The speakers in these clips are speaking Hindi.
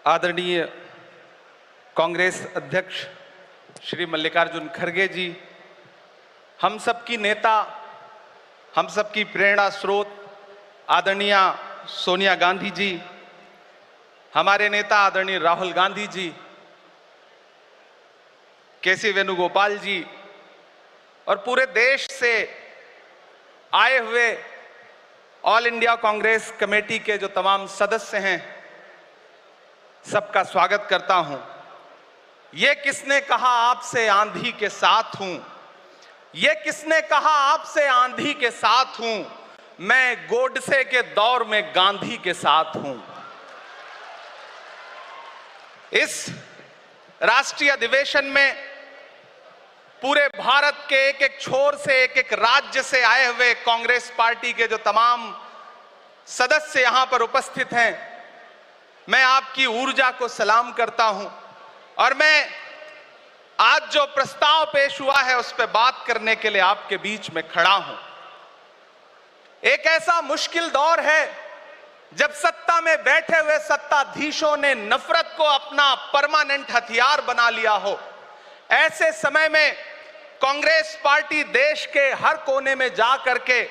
आदरणीय कांग्रेस अध्यक्ष श्री मल्लिकार्जुन खड़गे जी, हम सबकी नेता, हम सबकी प्रेरणा स्रोत आदरणीय सोनिया गांधी जी, हमारे नेता आदरणीय राहुल गांधी जी, केसी वेणुगोपाल जी और पूरे देश से आए हुए ऑल इंडिया कांग्रेस कमेटी के जो तमाम सदस्य हैं, सबका स्वागत करता हूं। ये किसने कहा आपसे आंधी के साथ हूं, ये किसने कहा आपसे आंधी के साथ हूं, मैं गोडसे के दौर में गांधी के साथ हूं। इस राष्ट्रीय अधिवेशन में पूरे भारत के एक एक छोर से, एक एक राज्य से आए हुए कांग्रेस पार्टी के जो तमाम सदस्य यहां पर उपस्थित हैं, मैं आपकी ऊर्जा को सलाम करता हूं और मैं आज जो प्रस्ताव पेश हुआ है उस पर बात करने के लिए आपके बीच में खड़ा हूं। एक ऐसा मुश्किल दौर है जब सत्ता में बैठे हुए सत्ताधीशों ने नफरत को अपना परमानेंट हथियार बना लिया हो। ऐसे समय में कांग्रेस पार्टी देश के हर कोने में जा करके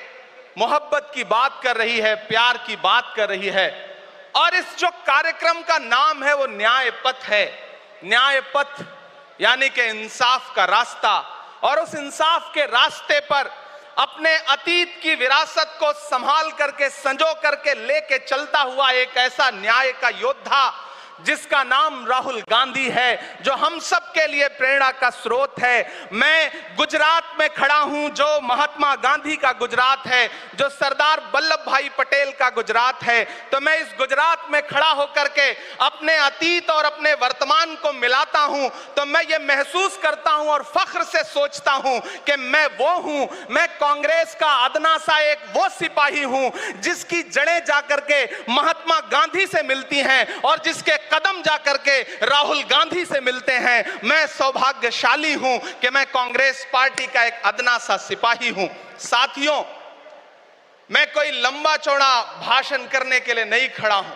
मोहब्बत की बात कर रही है, प्यार की बात कर रही है। और इस जो कार्यक्रम का नाम है वो न्याय पथ है। न्याय पथ यानी कि इंसाफ का रास्ता, और उस इंसाफ के रास्ते पर अपने अतीत की विरासत को संभाल करके, संजो करके लेके चलता हुआ एक ऐसा न्याय का योद्धा जिसका नाम राहुल गांधी है, जो हम सब के लिए प्रेरणा का स्रोत है। मैं गुजरात में खड़ा हूं, जो महात्मा गांधी का गुजरात है, जो सरदार वल्लभ भाई पटेल का गुजरात है। तो मैं इस गुजरात में खड़ा होकर के अपने अतीत और अपने वर्तमान को मिलाता हूं, तो मैं ये महसूस करता हूं और फख्र से सोचता हूं कि मैं वो हूं, मैं कांग्रेस का अदना सा एक वो सिपाही हूं जिसकी जड़ें जाकर के महात्मा गांधी से मिलती हैं और जिसके कदम जाकर के राहुल गांधी से मिलते हैं। मैं सौभाग्यशाली हूं कि मैं कांग्रेस पार्टी का एक अदना सा सिपाही हूं। साथियों, मैं कोई लंबा चौड़ा भाषण करने के लिए नहीं खड़ा हूं,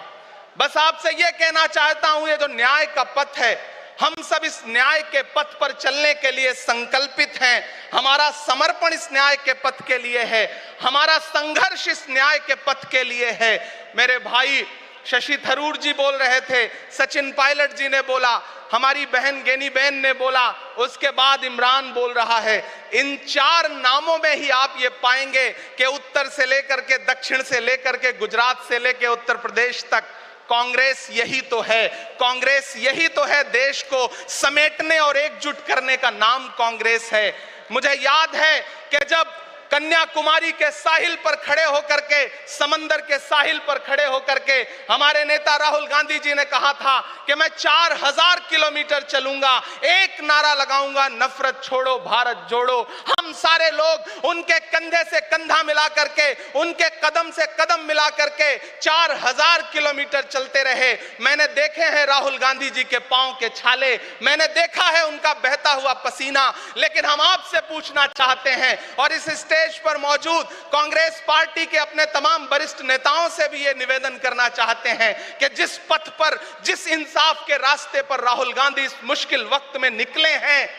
बस आपसे यह कहना चाहता हूं, ये जो न्याय का पथ है, हम सब इस न्याय के पथ पर चलने के लिए संकल्पित हैं। हमारा समर्पण इस न्याय के पथ के लिए है, हमारा संघर्ष इस न्याय के पथ के लिए है। मेरे भाई शशि थरूर जी बोल रहे थे, सचिन पायलट जी ने बोला, हमारी बहन गेनी बहन ने बोला, उसके बाद इमरान बोल रहा है। इन चार नामों में ही आप ये पाएंगे कि उत्तर से लेकर के, दक्षिण से लेकर के, गुजरात से लेकर उत्तर प्रदेश तक कांग्रेस यही तो है। कांग्रेस यही तो है, देश को समेटने और एकजुट करने का नाम कांग्रेस है। मुझे याद है कि जब कन्याकुमारी के साहिल पर खड़े होकर के, समंदर के साहिल पर खड़े होकर के हमारे नेता राहुल गांधी जी ने कहा था कि मैं 4000 किलोमीटर चलूंगा, एक नारा लगाऊंगा, नफरत छोड़ो भारत जोड़ो। हम सारे लोग उनके कंधे से कंधा मिला करके, उनके कदम से कदम मिला करके 4000 किलोमीटर चलते रहे। मैंने देखे हैं राहुल गांधी जी के पांव के छाले, मैंने देखा है उनका बहता हुआ पसीना। लेकिन हम आपसे पूछना चाहते हैं और इस स्टेज पर मौजूद कांग्रेस पार्टी के अपने तमाम वरिष्ठ नेताओं से भी ये निवेदन करना चाहते हैं कि जिस पथ पर, जिस इंसाफ के रास्ते पर राहुल गांधी इस मुश्किल वक्त में निकले हैं,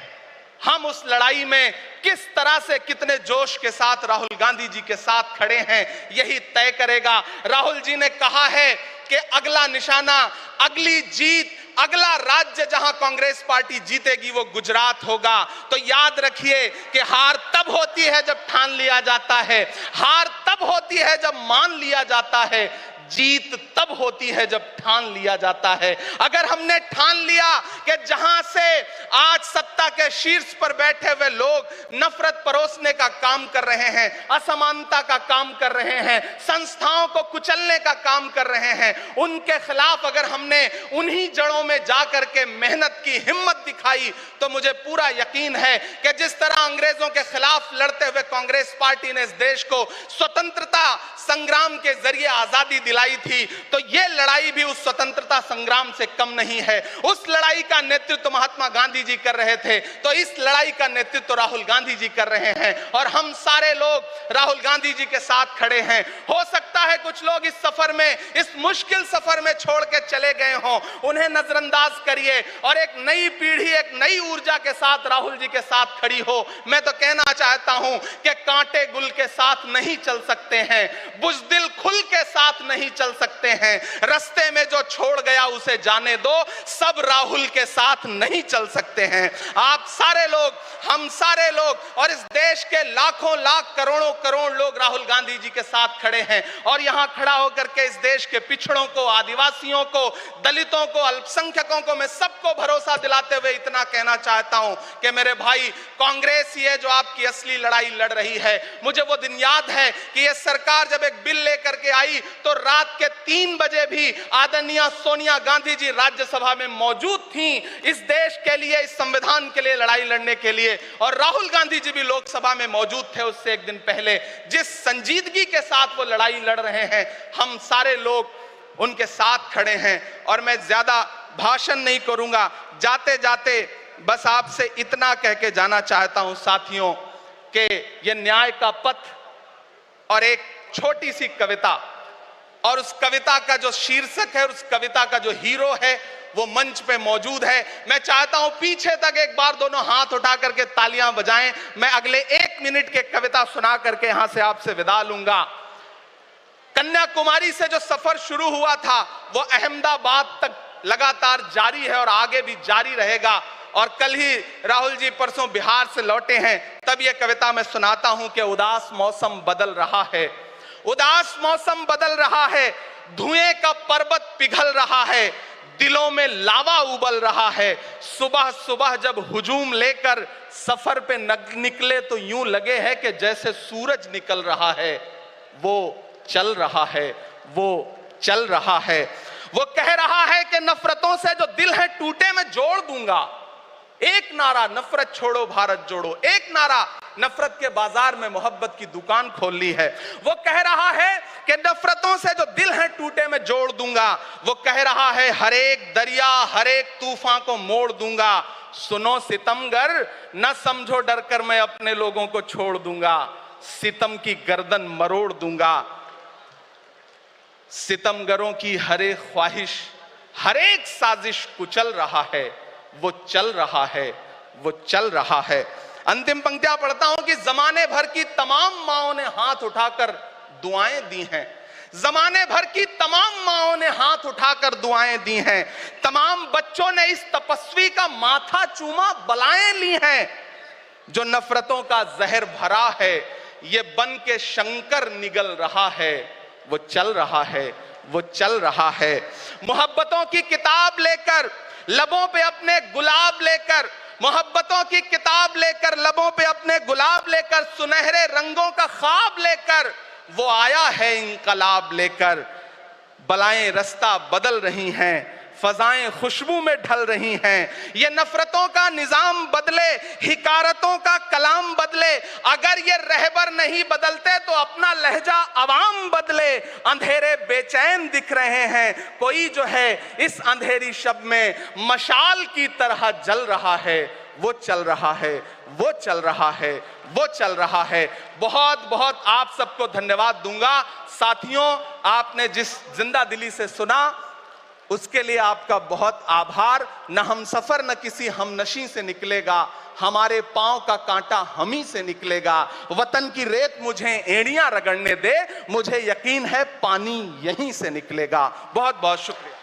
हम उस लड़ाई में किस तरह से, कितने जोश के साथ राहुल गांधी जी के साथ खड़े हैं, यही तय करेगा। राहुल जी ने कहा है कि अगला निशाना, अगली जीत, अगला राज्य जहां कांग्रेस पार्टी जीतेगी वो गुजरात होगा। तो याद रखिए कि हार तब होती है जब ठान लिया जाता है, हार तब होती है जब मान लिया जाता है, जीत तब होती है जब ठान लिया जाता है। अगर हमने ठान लिया कि जहां से आज सत्ता के शीर्ष पर बैठे हुए लोग नफरत परोसने का काम कर रहे हैं, असमानता का काम कर रहे हैं, संस्थाओं को कुचलने का काम कर रहे हैं, उनके खिलाफ अगर हमने उन्हीं जड़ों में जाकर के मेहनत की, हिम्मत दिखाई, तो मुझे पूरा यकीन है कि जिस तरह अंग्रेजों के खिलाफ लड़ते हुए कांग्रेस पार्टी ने इस देश को स्वतंत्रता संग्राम के जरिए आजादी दिलाई थी, तो यह लड़ाई भी उस स्वतंत्रता संग्राम से कम नहीं है। उस लड़ाई का नेतृत्व महात्मा गांधी जी कर रहे थे, तो इस लड़ाई का नेतृत्व राहुल गांधी जी कर रहे हैं और हम सारे लोग राहुल गांधी जी के साथ खड़े हैं। हो सकता सकता है कुछ लोग इस सफर में, इस मुश्किल सफर में छोड़ के चले गए हों, उन्हें नजरअंदाज करिए और एक नई पीढ़ी, एक नई ऊर्जा के साथ राहुल जी के साथ खड़ी हो। मैं तो कहना चाहता हूं कि कांटे गुल के साथ नहीं चल सकते हैं, बुज़दिल खुल के साथ नहीं चल सकते हैं। रास्ते में जो छोड़ गया उसे जाने दो, सब राहुल के साथ नहीं चल सकते हैं। आप सारे लोग, हम सारे लोग और इस देश के लाखों लाख करोड़ों करोड़ लोग राहुल गांधी जी के साथ खड़े हैं। और यहां खड़ा होकर के इस देश के पिछड़ों को, आदिवासियों को, दलितों को, अल्पसंख्यकों को मैं सबको भरोसा दिलाते हुए इतना कहना चाहता हूं कि मेरे भाई, कांग्रेस ही है जो आपकी असली लड़ाई लड़ रही है। मुझे वो दिन याद है कि यह सरकार जब एक बिल लेकर के आई तो रात के 3 बजे भी आदरणीय सोनिया गांधी जी राज्यसभा में मौजूद थी इस देश के लिए, इस संविधान के लिए लड़ाई लड़ने के लिए। और राहुल गांधी जी भी लोकसभा में मौजूद थे उससे एक दिन पहले। जिस संजीदगी के साथ वो लड़ाई लड़ रहे हैं, हम सारे लोग उनके साथ खड़े हैं। और मैं ज्यादा भाषण नहीं करूंगा, जाते जाते बस आपसे इतना कह के जाना चाहता हूं साथियों कि यह न्याय का पथ और एक छोटी सी कविता, और उस कविता का जो शीर्षक है, उस कविता का जो हीरो है वो मंच पे मौजूद है। मैं चाहता हूं पीछे तक एक बार दोनों हाथ उठा करके तालियां बजाएं। मैं अगले 1 मिनट के कविता सुना करके यहां से आपसे विदा लूंगा। कन्याकुमारी से जो सफर शुरू हुआ था वो अहमदाबाद तक लगातार जारी है और आगे भी जारी रहेगा। और कल ही राहुल जी परसों बिहार से लौटे हैं, तब ये कविता मैं सुनाता हूं कि उदास मौसम बदल रहा है, उदास मौसम बदल रहा है, धुएं का पर्वत पिघल रहा है, दिलों में लावा उबल रहा है। सुबह सुबह जब हुजूम लेकर सफर पे निकले तो यूं लगे है कि जैसे सूरज निकल रहा है। वो चल रहा है, वो चल रहा है। वो कह रहा है कि नफरतों से जो दिल है टूटे मैं जोड़ दूंगा। एक नारा नफरत छोड़ो भारत जोड़ो, एक नारा नफरत के बाजार में मोहब्बत की दुकान खोल ली है। वो कह रहा है कि नफरतों से जो दिल है टूटे मैं जोड़ दूंगा। वो कह रहा है हर एक दरिया, हर एक तूफान को मोड़ दूंगा। सुनो सितमगर, न समझो डर कर मैं अपने लोगों को छोड़ दूंगा। सितम की गर्दन मरोड़ दूंगा। सितमगरों की हर एक ख्वाहिश, हर एक साजिश कुचल रहा है। वो चल रहा है, वो चल रहा है। अंतिम पंक्तियां पढ़ता हूं कि जमाने भर की तमाम माओं ने हाथ उठाकर दुआएं दी हैं। जमाने भर की तमाम माओं ने हाथ उठाकर दुआएं दी हैं। तमाम बच्चों ने इस तपस्वी का माथा चूमा, बलाएं ली हैं। जो नफरतों का जहर भरा है, ये बन के शंकर निगल रहा है। वो चल रहा है, वो चल रहा है। मोहब्बतों की किताब लेकर, लबों पे अपने गुलाब लेकर, मोहब्बतों की किताब लेकर, लबों पे अपने गुलाब लेकर, सुनहरे रंगों का ख्वाब लेकर वो आया है इंकलाब लेकर। बलाएं रास्ता बदल रही हैं, फजाएं खुशबू में ढल रही हैं। ये नफरतों का निजाम बदले, हिकारतों का कलाम बदले। अगर ये रहबर नहीं बदलते तो अपना लहजा अवाम बदले। अंधेरे बेचैन दिख रहे हैं, कोई जो है इस अंधेरी शब में मशाल की तरह जल रहा है। वो चल रहा है, वो चल रहा है, वो चल रहा है। बहुत बहुत आप सबको धन्यवाद दूंगा। साथियों, आपने जिस जिंदा दिली से सुना उसके लिए आपका बहुत आभार। न हम सफर न किसी हमनशी से निकलेगा, हमारे पांव का कांटा हम ही से निकलेगा। वतन की रेत मुझे एड़ियां रगड़ने दे, मुझे यकीन है पानी यहीं से निकलेगा। बहुत बहुत शुक्रिया।